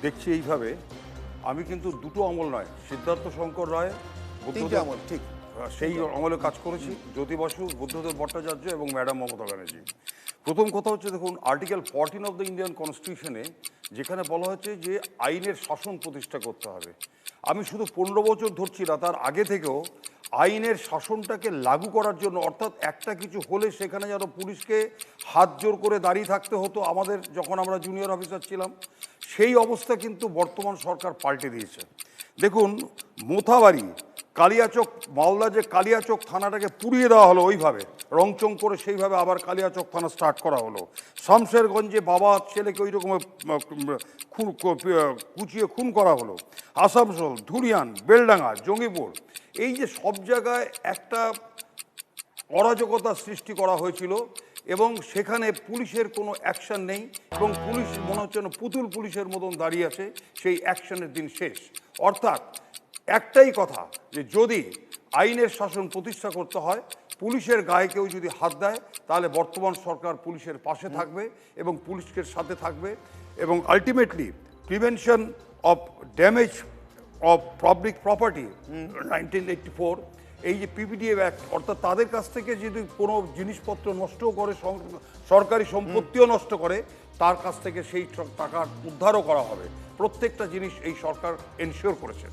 দেখছি এইভাবে, আমি কিন্তু দুটো আমল নয়, সিদ্ধার্থ শঙ্কর রায় তিনটে আমল ঠিক। সেই আমলে কাজ করেছি, জ্যোতি বসু, বুদ্ধদেব ভট্টাচার্য এবং ম্যাডাম মমতা ব্যানার্জি। প্রথম কথা হচ্ছে, দেখুন আর্টিকেল 14 অফ দ্য ইন্ডিয়ান কনস্টিটিউশনে যেখানে বলা হচ্ছে যে আইনের শাসন প্রতিষ্ঠা করতে হবে। আমি শুধু 15 বছর ধরছি না, তার আগে থেকেও আইনের শাসনটাকে লাগু করার জন্য, অর্থাৎ একটা কিছু হলে সেখানে যেন পুলিশকে হাত জোর করে দাঁড়িয়ে থাকতে হতো আমাদের যখন আমরা জুনিয়র অফিসার ছিলাম, সেই অবস্থা কিন্তু বর্তমান সরকার পাল্টে দিয়েছে। দেখুন মোথাবাড়ি, কালিয়াচক, মালদা যে কালিয়াচক থানাটাকে পুড়িয়ে দেওয়া হলো ওইভাবে রংচং করে, সেইভাবে আবার কালিয়াচক থানা স্টার্ট করা হলো। শামশেরগঞ্জে বাবা ছেলেকে ওই রকম কুচিয়ে খুন করা হলো। আসানসোল, ধুলিয়ান, বেলডাঙ্গা, জঙ্গিপুর, এই যে সব জায়গায় একটা অরাজকতা সৃষ্টি করা হয়েছিল এবং সেখানে পুলিশের কোনো অ্যাকশন নেই এবং পুলিশ মনে হচ্ছে না পুতুল পুলিশের মতন দাঁড়িয়ে আছে, সেই অ্যাকশনের দিন শেষ। অর্থাৎ একটাই কথা, যে যদি আইনের শাসন প্রতিষ্ঠা করতে হয়, পুলিশের গায়ে কেউ যদি হাত দেয়, তাহলে বর্তমান সরকার পুলিশের পাশে থাকবে এবং পুলিশের সাথে থাকবে এবং ultimately prevention of damage of public property 1984, এই যে পিপিডিএ অ্যাক্ট, অর্থাৎ তাদের কাছ থেকে যদি কোনো জিনিসপত্র নষ্টও করে, সরকারি সম্পত্তিও নষ্ট করে, তার কাছ থেকে সেই টাকা উদ্ধারও করা হবে। প্রত্যেকটা জিনিস এই সরকার এনশিওর করেছে।